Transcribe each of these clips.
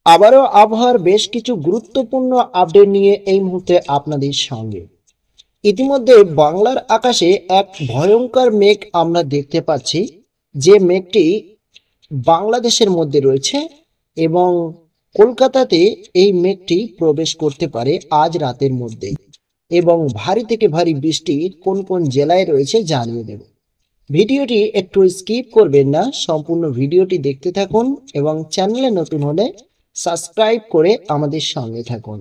আবারও আবহাওয়ার বেশ কিছু গুরুত্বপূর্ণ আপডেট নিয়ে এই মুহূর্তে আপনাদের সঙ্গে। ইতিমধ্যে বাংলার আকাশে এক ভয়ঙ্কর মেঘ আমরা দেখতে পাচ্ছি, যে মেঘটি বাংলাদেশের মধ্যে রয়েছে এবং কলকাতাতে এই মেঘটি প্রবেশ করতে পারে আজ রাতের মধ্যে। এবং ভারী থেকে ভারী বৃষ্টি কোন কোন জেলায় রয়েছে জানিয়ে দেব। ভিডিওটি একটু স্কিপ করবেন না, সম্পূর্ণ ভিডিওটি দেখতে থাকুন এবং চ্যানেলে নতুন হলে সাবস্ক্রাইব করে আমাদের সঙ্গে থাকুন।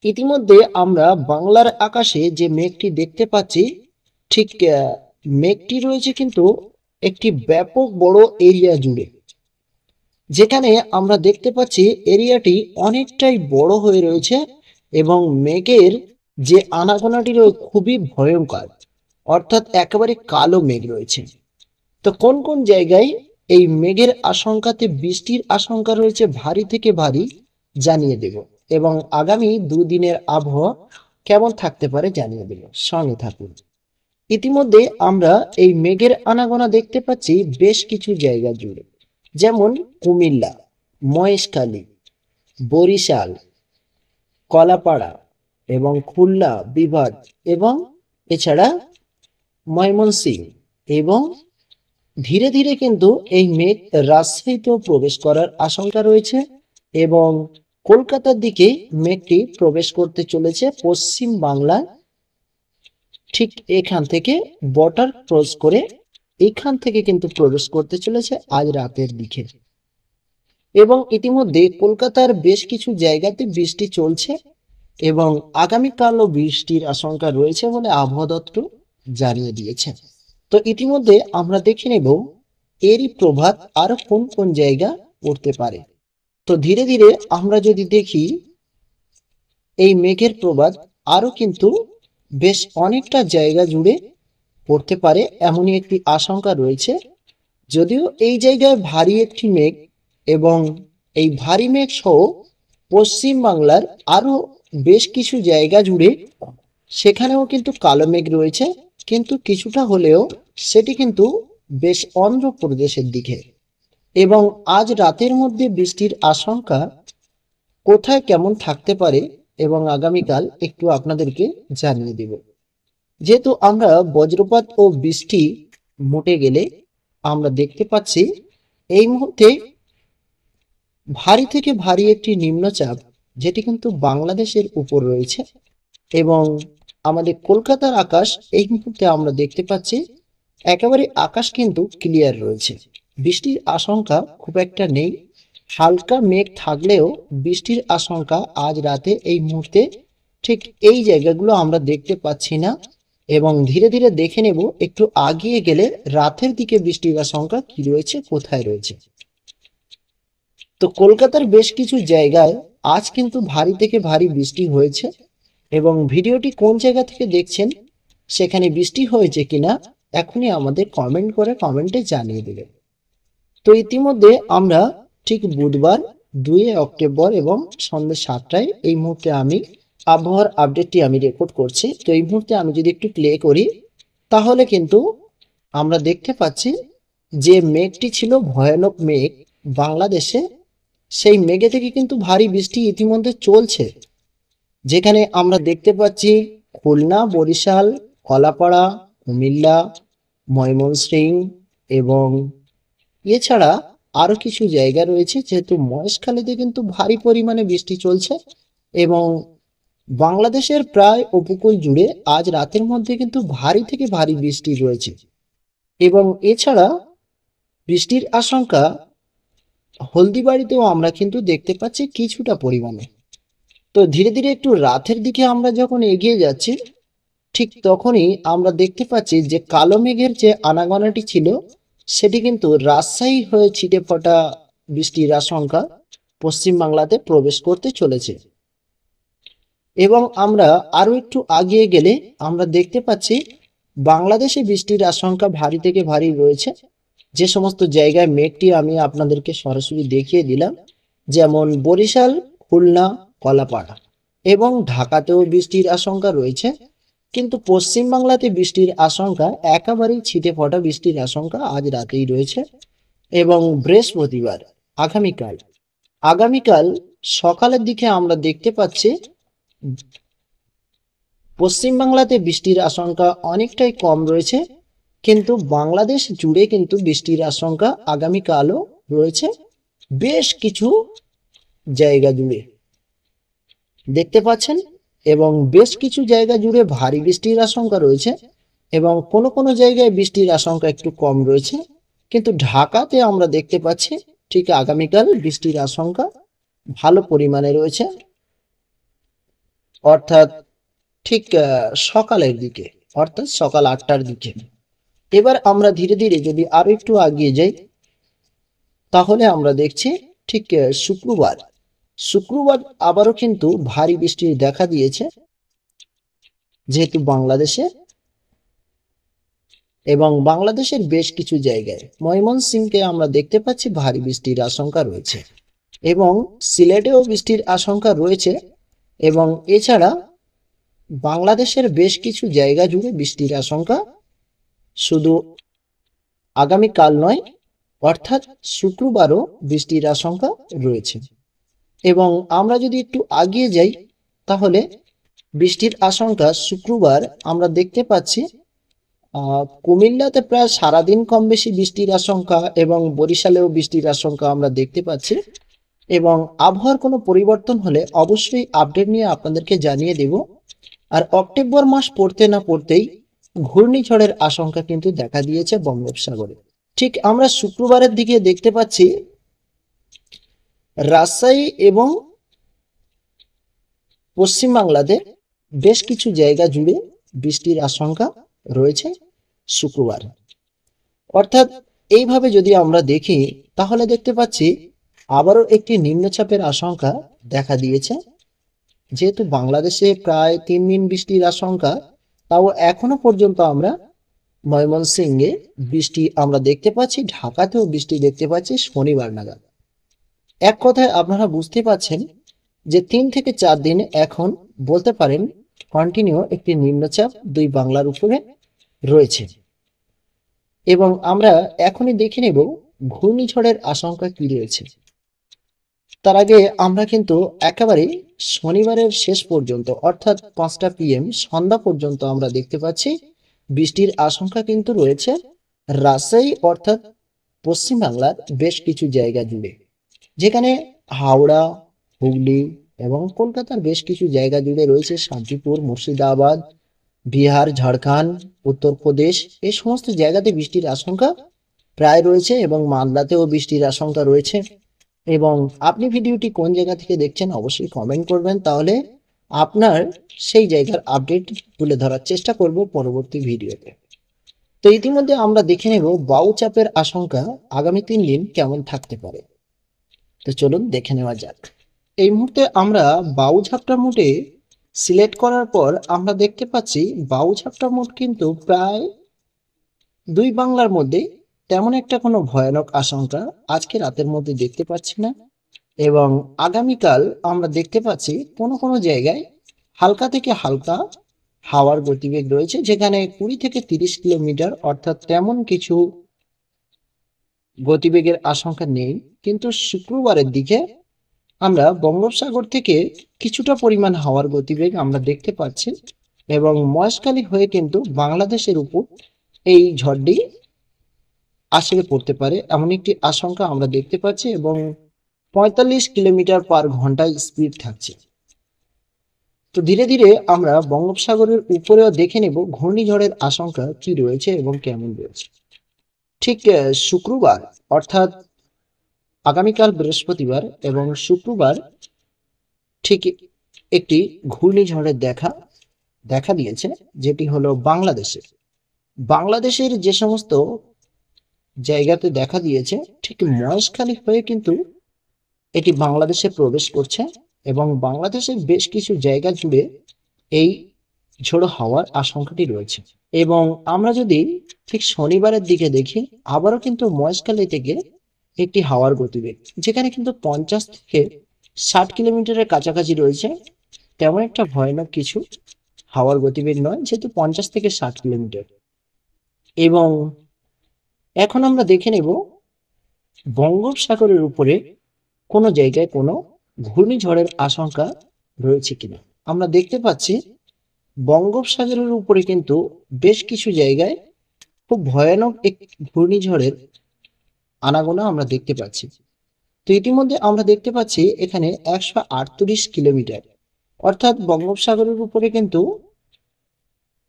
ইতিমধ্যে আমরা বাংলার আকাশে যে মেঘটি দেখতে পাচ্ছি, ঠিক মেঘটি রয়েছে কিন্তু একটি ব্যাপক বড় এরিয়া জুড়ে, যেখানে আমরা দেখতে পাচ্ছি এরিয়াটি অনেকটাই বড় হয়ে রয়েছে এবং মেঘের যে আনাগোনাটি রয়েছে খুবই ভয়ঙ্কর, অর্থাৎ একেবারে কালো মেঘ রয়েছে। তো কোন কোন জায়গায় এই মেঘের আশঙ্কাতে বৃষ্টির আশঙ্কা রয়েছে ভারী থেকে ভারী জানিয়ে দেব, এবং আগামী দুদিনের আবহাওয়া কেমন থাকতে পারে জানিয়ে দেব, সঙ্গে থাকুন। ইতিমধ্যে আমরা এই মেঘের আনাগোনা দেখতে পাচ্ছি বেশ কিছু জায়গা জুড়ে, যেমন কুমিল্লা, মহেশখালী, বরিশাল, কলাপাড়া এবং খুলনা বিভাগ, এবং এছাড়া ময়মনসিংহ, এবং ধীরে ধীরে কিন্তু এই মেঘ রাজশাহীতেও প্রবেশ করার আশঙ্কা রয়েছে এবং কলকাতার দিকে মেঘটি প্রবেশ করতে চলেছে পশ্চিম বাংলায়। ঠিক এখান থেকে বর্ডার ক্রস করে এখান থেকে কিন্তু প্রবেশ করতে চলেছে আজ রাতের দিকে। এবং ইতিমধ্যে কলকাতার বেশ কিছু জায়গাতে বৃষ্টি চলছে এবং আগামীকালও বৃষ্টির আশঙ্কা রয়েছে বলে আবহাওয়া দপ্তর জানিয়ে দিয়েছে। তো ইতিমধ্যে আমরা দেখে নেব এরই প্রভাব আরো কোন কোন জায়গা পড়তে পারে। তো ধীরে ধীরে আমরা যদি দেখি এই মেঘের প্রভাব আরো কিন্তু বেশ অনেকটা জায়গা জুড়ে পড়তে পারে এমনই একটি আশঙ্কা রয়েছে। যদিও এই জায়গায় ভারী একটি মেঘ এবং এই ভারী মেঘ সহ পশ্চিম বাংলার আরো বেশ কিছু জায়গা জুড়ে সেখানেও কিন্তু কালো মেঘ রয়েছে, কিন্তু কিছুটা হলেও সেটি কিন্তু বেশ অন্ধ্রপ্রদেশের দিকে। এবং আজ রাতের মধ্যে বৃষ্টির আশঙ্কা কোথায় কেমন থাকতে পারে এবং আগামীকাল একটু আপনাদেরকে জানিয়ে দেব। যেহেতু আমরা বজ্রপাত ও বৃষ্টি মোটে গেলে আমরা দেখতে পাচ্ছি এই মুহূর্তে ভারী থেকে ভারী একটি নিম্নচাপ, যেটি কিন্তু বাংলাদেশের উপর রয়েছে এবং আমাদের কলকাতার আকাশ এই মুহূর্তে আমরা দেখতে পাচ্ছি একেবারে আকাশ কিন্তু ক্লিয়ার রয়েছে, বৃষ্টির আশঙ্কা খুব একটা নেই। হালকা মেঘ থাকলেও বৃষ্টির আশঙ্কা আজ রাতে এই মুহূর্তে ঠিক এই জায়গাগুলো আমরা দেখতে পাচ্ছি না। এবং ধীরে ধীরে দেখে নেব একটু আগিয়ে গেলে রাতের দিকে বৃষ্টির আশঙ্কা কি রয়েছে, কোথায় রয়েছে। তো কলকাতার বেশ কিছু জায়গায় আজ কিন্তু ভারী থেকে ভারী বৃষ্টি হয়েছে এবং ভিডিওটি কোন জায়গা থেকে দেখছেন, সেখানে বৃষ্টি হয়েছে কিনা এখনই আমাদের কমেন্ট করে কমেন্টে জানিয়ে দেবেন। তো ইতিমধ্যে আমরা ঠিক বুধবার 2 অক্টোবর এবং সন্ধ্যা 7টায় এই মুহূর্তে আমি আবহাওয়ার আপডেটটি আমি রেকর্ড করছি। তো এই মুহূর্তে আমি যদি একটু প্লে করি তাহলে কিন্তু আমরা দেখতে পাচ্ছি যে মেঘটি ছিল ভয়ানক মেঘ বাংলাদেশে, সেই মেঘে থেকে কিন্তু ভারী বৃষ্টি ইতিমধ্যে চলছে, যেখানে আমরা দেখতে পাচ্ছি খুলনা, বরিশাল, কলাপাড়া, কুমিল্লা, ময়মনসিংহ এবং এছাড়া আরো কিছু জায়গা রয়েছে। যেহেতু মহেশখালীতে কিন্তু ভারী পরিমাণে বৃষ্টি চলছে এবং বাংলাদেশের প্রায় উপকূল জুড়ে আজ রাতের মধ্যে কিন্তু ভারী থেকে ভারী বৃষ্টি রয়েছে এবং এছাড়া বৃষ্টির আশঙ্কা হলদিবাড়িতেও আমরা কিন্তু দেখতে পাচ্ছি কিছুটা পরিমাণে। তো ধীরে ধীরে একটু রাতের দিকে আমরা যখন এগিয়ে যাচ্ছি ঠিক তখনই আমরা দেখতে পাচ্ছি যে কালো মেঘের যে আনাগোনাটি ছিল সেটি কিন্তু রাজশাহী হয়ে ছিটে ফোটা বৃষ্টির আশঙ্কা পশ্চিম বাংলাতে প্রবেশ করতে চলেছে। এবং আমরা আরো একটু আগিয়ে গেলে আমরা দেখতে পাচ্ছি বাংলাদেশে বৃষ্টির আশঙ্কা ভারী থেকে ভারী রয়েছে। যে সমস্ত জায়গায় মেঘটি আমি আপনাদেরকে সরাসরি দেখিয়ে দিলাম, যেমন বরিশাল, খুলনা, কলাপাড়া এবং ঢাকাতেও বৃষ্টির আশঙ্কা রয়েছে, কিন্তু পশ্চিম বাংলাতে বৃষ্টির আশঙ্কা একেবারেই ছিটে ফোটা বৃষ্টির আশঙ্কা আজ রাতেই রয়েছে। এবং বৃহস্পতিবার আগামীকাল আগামীকাল সকালের দিকে আমরা দেখতে পাচ্ছি পশ্চিমবাংলাতে বৃষ্টির আশঙ্কা অনেকটাই কম রয়েছে, কিন্তু বাংলাদেশ জুড়ে কিন্তু বৃষ্টির আশঙ্কা আগামীকালও রয়েছে বেশ কিছু জায়গা জুড়ে দেখতে পাচ্ছেন, এবং বেশ কিছু জায়গা জুড়ে ভারী বৃষ্টির আশঙ্কা রয়েছে এবং কোনো কোনো জায়গায় বৃষ্টির আশঙ্কা একটু কম রয়েছে। কিন্তু ঢাকাতে আমরা দেখতে পাচ্ছি ঠিক আগামীকাল বৃষ্টির আশঙ্কা ভালো পরিমাণে রয়েছে, অর্থাৎ ঠিক সকালের দিকে, অর্থাৎ সকাল 8টার দিকে। এবার আমরা ধীরে ধীরে যদি আরো একটু আগিয়ে যাই, তাহলে আমরা দেখছি ঠিক শুক্রবার আবারও কিন্তু ভারী বৃষ্টির দেখা দিয়েছে, যেহেতু বাংলাদেশে এবং বাংলাদেশের বেশ কিছু জায়গায় ময়মনসিংহে আমরা দেখতে পাচ্ছি ভারী বৃষ্টির আশঙ্কা রয়েছে এবং সিলেটেও বৃষ্টির আশঙ্কা রয়েছে। এবং এছাড়া বাংলাদেশের বেশ কিছু জায়গা জুড়ে বৃষ্টির আশঙ্কা শুধু আগামীকাল নয়, অর্থাৎ শুক্রবারও বৃষ্টির আশঙ্কা রয়েছে। এবং আমরা যদি একটু আগিয়ে যাই, তাহলে বৃষ্টির আশঙ্কা শুক্রবার আমরা দেখতে পাচ্ছি কুমিল্লাতে প্রায় সারাদিন কম বেশি বৃষ্টির আশঙ্কা এবং বরিশালেও বৃষ্টির আশঙ্কা আমরা দেখতে পাচ্ছি। এবং আবহাওয়ার কোনো পরিবর্তন হলে অবশ্যই আপডেট নিয়ে আপনাদেরকে জানিয়ে দেব। আর অক্টোবর মাস পড়তে না পড়তেই ঘূর্ণিঝড়ের আশঙ্কা কিন্তু দেখা দিয়েছে বঙ্গোপসাগরে। ঠিক আমরা শুক্রবারের দিকে দেখতে পাচ্ছি রাজশাহী এবং পশ্চিমবাংলাতে বেশ কিছু জায়গা জুড়ে বৃষ্টির আশঙ্কা রয়েছে শুক্রবার। অর্থাৎ এইভাবে যদি আমরা দেখি, তাহলে দেখতে পাচ্ছি আবারও একটি নিম্নচাপের আশঙ্কা দেখা দিয়েছে। যেহেতু বাংলাদেশে প্রায় 3 দিন বৃষ্টির আশঙ্কা, তাও এখনো পর্যন্ত আমরা ময়মনসিংহে বৃষ্টি আমরা দেখতে পাচ্ছি, ঢাকাতেও বৃষ্টি দেখতে পাচ্ছি শনিবার নাগাদ। এক কথায় আপনারা বুঝতে পাচ্ছেন যে 3 থেকে 4 দিন এখন বলতে পারেন কন্টিনিউ একটি নিম্নচাপ দুই বাংলার উপরে রয়েছে। এবং আমরা এখনই দেখে নেব ঘূর্ণিঝড়ের আশঙ্কা কি রয়েছে। তার আগে আমরা কিন্তু একেবারে শনিবারের শেষ পর্যন্ত, অর্থাৎ 5টা PM সন্ধ্যা পর্যন্ত আমরা দেখতে পাচ্ছি বৃষ্টির আশঙ্কা কিন্তু রয়েছে রাজশাহী অর্থাৎ পশ্চিমবাংলার বেশ কিছু জায়গা জুড়ে, যেখানে হাওড়া, হুগলি এবং কলকাতার বেশ কিছু জায়গা জুড়ে রয়েছে শান্তিপুর, মুর্শিদাবাদ, বিহার, ঝাড়খণ্ড, উত্তরপ্রদেশ, এই সমস্ত জায়গাতে বৃষ্টির আশঙ্কা প্রায় রয়েছে এবং মালদাতেও বৃষ্টির আশঙ্কা রয়েছে। এবং আপনি ভিডিওটি কোন জায়গা থেকে দেখছেন অবশ্যই কমেন্ট করবেন, তাহলে আপনার সেই জায়গার আপডেট তুলে ধরার চেষ্টা করব পরবর্তী ভিডিওতে। তো ইতিমধ্যে আমরা দেখে নেব বায়ুচাপের আশঙ্কা আগামী 3 দিন কেমন থাকতে পারে। তো চলুন দেখে নেওয়া যাক। এই মুহূর্তে আমরা বায়ুঝাপটা মোডে সিলেক্ট করার পর আমরা দেখতে পাচ্ছি বায়ুঝাপটা মোড কিন্তু প্রায় দুই বাংলার মধ্যে তেমন একটা কোনো ভয়ানক আশঙ্কা আজকে রাতের মধ্যে দেখতে পাচ্ছি না। এবং আগামীকাল আমরা দেখতে পাচ্ছি কোনো কোনো জায়গায় হালকা থেকে হালকা হাওয়ার গতিবেগ রয়েছে, যেখানে 20 থেকে 30 কিলোমিটার, অর্থাৎ তেমন কিছু গতিবেগের আশঙ্কা নেই। কিন্তু শুক্রবারের দিকে আমরা বঙ্গোপসাগর থেকে কিছুটা পরিমাণ হাওয়ার গতিবেগ আমরা দেখতে পাচ্ছি এবং মহেশখালী হয়ে কিন্তু বাংলাদেশের উপর এই ঝড়টি আসলে পড়তে পারে এমন একটি আশঙ্কা আমরা দেখতে পাচ্ছি এবং 45 কিলোমিটার পার ঘন্টায় স্পিড থাকছে। তো ধীরে ধীরে আমরা বঙ্গোপসাগরের উপরেও দেখে নেব ঘূর্ণিঝড়ের আশঙ্কা কি রয়েছে এবং কেমন রয়েছে। ঠিক শুক্রবার অর্থাৎ আগামীকাল বৃহস্পতিবার এবং শুক্রবার ঠিক একটি ঘূর্ণিঝড়ের দেখা দিয়েছে, যেটি হলো বাংলাদেশের যে সমস্ত জায়গাতে দেখা দিয়েছে ঠিক মহেশখালী হয়ে কিন্তু এটি বাংলাদেশে প্রবেশ করছে এবং বাংলাদেশের বেশ কিছু জায়গা জুড়ে এই ঝোড়ো হাওয়ার আশঙ্কাটি রয়েছে। এবং আমরা যদি ঠিক শনিবারের দিকে দেখি, আবারও কিন্তু মহেশখালী থেকে একটি হাওয়ার গতিবেগ, যেখানে কিন্তু 50 থেকে 60 কিলোমিটারের কাছাকাছি রয়েছে, তেমন একটা ভয়ানক কিছু হাওয়ার গতিবেগ নয়, যেহেতু 50 থেকে 60 কিলোমিটার। এবং এখন আমরা দেখে নেব বঙ্গোপসাগরের উপরে কোনো জায়গায় কোনো ঘূর্ণিঝড়ের আশঙ্কা রয়েছে কিনা। আমরা দেখতে পাচ্ছি বঙ্গোপসাগরের উপরে কিন্তু বেশ কিছু জায়গায় খুব ভয়ানক এক ঘূর্ণিঝড়ের আনাগোনা আমরা দেখতে পাচ্ছি। তো ইতিমধ্যে আমরা দেখতে পাচ্ছি এখানে 138 কিলোমিটার, অর্থাৎ বঙ্গোপসাগরের উপরে কিন্তু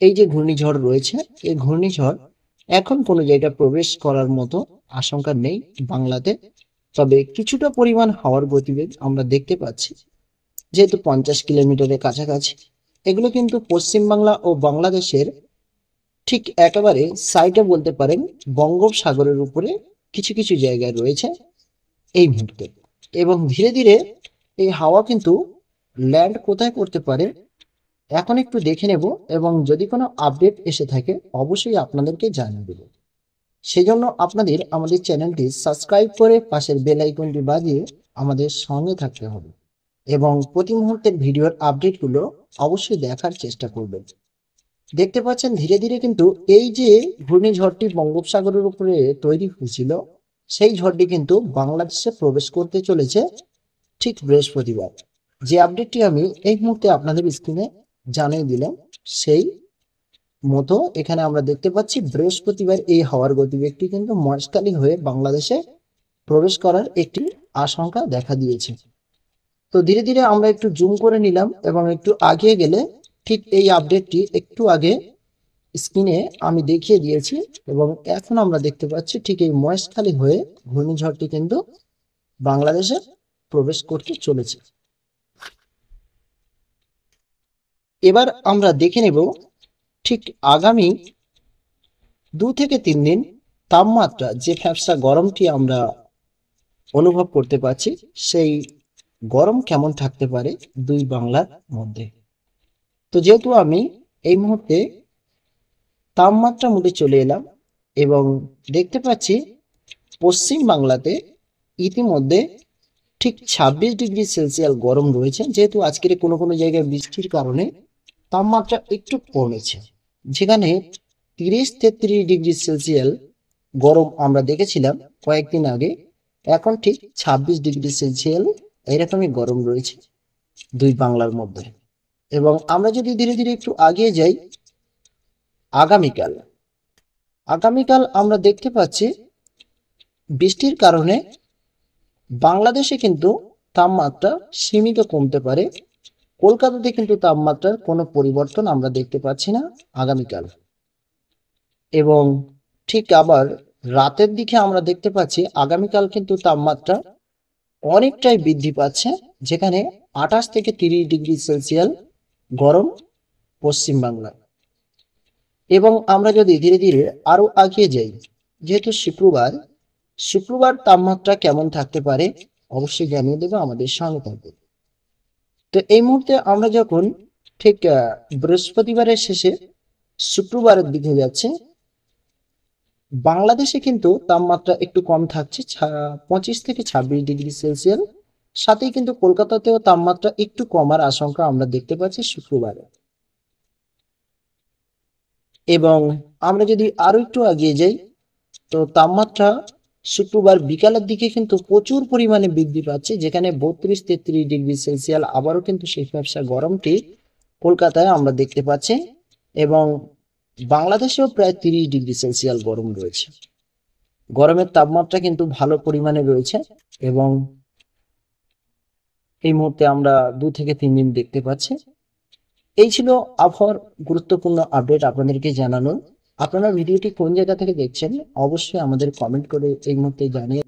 এই যে ঘূর্ণিঝড় রয়েছে, এই ঘূর্ণিঝড় এখন কোনো জায়গায় প্রবেশ করার মতো আশঙ্কা নেই বাংলাতে। তবে কিছুটা পরিমাণ হাওয়ার গতিবেগ আমরা দেখতে পাচ্ছি, যেহেতু 50 কিলোমিটারের কাছাকাছি। এগুলো কিন্তু পশ্চিমবাংলা ও বাংলাদেশের ঠিক একেবারে সাইডে বলতে পারেন বঙ্গোপসাগরের উপরে কিছু কিছু জায়গায় রয়েছে এই মুহূর্তে। এবং ধীরে ধীরে এই হাওয়া কিন্তু ল্যান্ড কোথায় করতে পারে এখন একটু দেখে নেব, এবং যদি কোনো আপডেট এসে থাকে অবশ্যই আপনাদেরকে জানিয়ে দেব। সেজন্য আপনাদের আমাদের চ্যানেলটি সাবস্ক্রাইব করে পাশের বেল আইকনটি বাজিয়ে আমাদের সঙ্গে থাকতে হবে এবং প্রতি মুহূর্তের ভিডিওর আপডেটগুলো অবশ্যই দেখার চেষ্টা করবেন। দেখতে পাচ্ছেন ধীরে ধীরে কিন্তু এই যে ঘূর্ণিঝড়টি বঙ্গোপসাগরের উপরে তৈরি হয়েছিল, সেই ঝড়টি কিন্তু বাংলাদেশে প্রবেশ করতে চলেছে ঠিক বৃহস্পতিবার। যে আপডেটটি আমি এই মুহূর্তে আপনাদের স্ক্রিনে জানিয়ে দিলাম, সেই মতো এখানে আমরা দেখতে পাচ্ছি বৃহস্পতিবার এই হাওয়ার গতিবেগটি কিন্তু মহেশখালী হয়ে বাংলাদেশে প্রবেশ করার একটি আশঙ্কা দেখা দিয়েছে। তো ধীরে ধীরে আমরা একটু জুম করে নিলাম এবং একটু আগিয়ে গেলে ঠিক এই আপডেটটি একটু আগে স্ক্রিনে আমি দেখিয়ে দিয়েছি, এবং এখন আমরা দেখতে পাচ্ছি ঠিক এই মহেশখালী হয়ে ঘূর্ণিঝড়টি কিন্তু বাংলাদেশে প্রবেশ করতে চলেছে। এবার আমরা দেখে নেব ঠিক আগামী 2 থেকে 3 দিন তাপমাত্রা যে ফ্যাপসা গরমটি আমরা অনুভব করতে পারছি, সেই গরম কেমন থাকতে পারে দুই বাংলার মধ্যে। তো যেহেতু আমি এই মুহূর্তে তাপমাত্রা মোডে চলে এলাম এবং দেখতে পাচ্ছি পশ্চিম বাংলাতে ইতিমধ্যে ঠিক 26 ডিগ্রি সেলসিয়াস গরম রয়েছে, যেহেতু আজকের কোনো কোনো জায়গায় বৃষ্টির কারণে তাপমাত্রা একটু কমেছে। যেখানে 30-33 ডিগ্রি সেলসিয়াস গরম আমরা দেখেছিলাম কয়েকদিন আগে, এখন ঠিক 26 ডিগ্রি সেলসিয়াস এরকমই গরম রয়েছে দুই বাংলার মধ্যে। এবং আমরা যদি ধীরে ধীরে একটু আগিয়ে যাই, আগামীকাল আগামীকাল আমরা দেখতে পাচ্ছি বৃষ্টির কারণে বাংলাদেশে কিন্তু তাপমাত্রা সীমিত কমতে পারে। কলকাতাতে কিন্তু তাপমাত্রার কোনো পরিবর্তন আমরা দেখতে পাচ্ছি না আগামীকাল। এবং ঠিক আবার রাতের দিকে আমরা দেখতে পাচ্ছি আগামীকাল কিন্তু তাপমাত্রা অনেকটাই বৃদ্ধি পাচ্ছে, যেখানে 28 থেকে 30 ডিগ্রি সেলসিয়াস গরম পশ্চিম বাংলায়। এবং আমরা যদি ধীরে ধীরে আরো আগিয়ে যাই, যেহেতু শুক্রবার তাপমাত্রা কেমন থাকতে পারে অবশ্যই জানিয়ে দেবো, আমাদের সঙ্গে থাকবে। তো এই মুহূর্তে আমরা যখন ঠিক বৃহস্পতিবারের শেষে শুক্রবারের দিকে যাচ্ছে, বাংলাদেশে কিন্তু তাপমাত্রা একটু কম থাকছে 25 থেকে 26 ডিগ্রি সেলসিয়াস। সাথেই কিন্তু কলকাতাতেও তাপমাত্রা একটু কমার আশঙ্কা আমরা দেখতে পাচ্ছি শুক্রবারে। এবং আমরা যদি আরো একটু আগিয়ে যাই, তো তাপমাত্রা শুক্রবার বিকালের দিকে কিন্তু প্রচুর পরিমাণে বৃদ্ধি পাচ্ছে, যেখানে 32-33 ডিগ্রি সেলসিয়াস আবারও কিন্তু সেই ব্যবসা গরমটি কলকাতায় আমরা দেখতে পাচ্ছি। এবং বাংলাদেশেও প্রায় 30 ডিগ্রি সেলসিয়াস গরম রয়েছে। গরমের তাপমাত্রা কিন্তু ভালো পরিমাণে রয়েছে এবং এই মুহূর্তে আমরা 2 থেকে 3 দিন দেখতে পাচ্ছি। এই ছিল আবহাওয়ার গুরুত্বপূর্ণ আপডেট আপনাদেরকে জানানো। আপনারা ভিডিওটি কোন জায়গা থেকে দেখছেন অবশ্যই আমাদের কমেন্ট করে এই মুহূর্তে জানিয়ে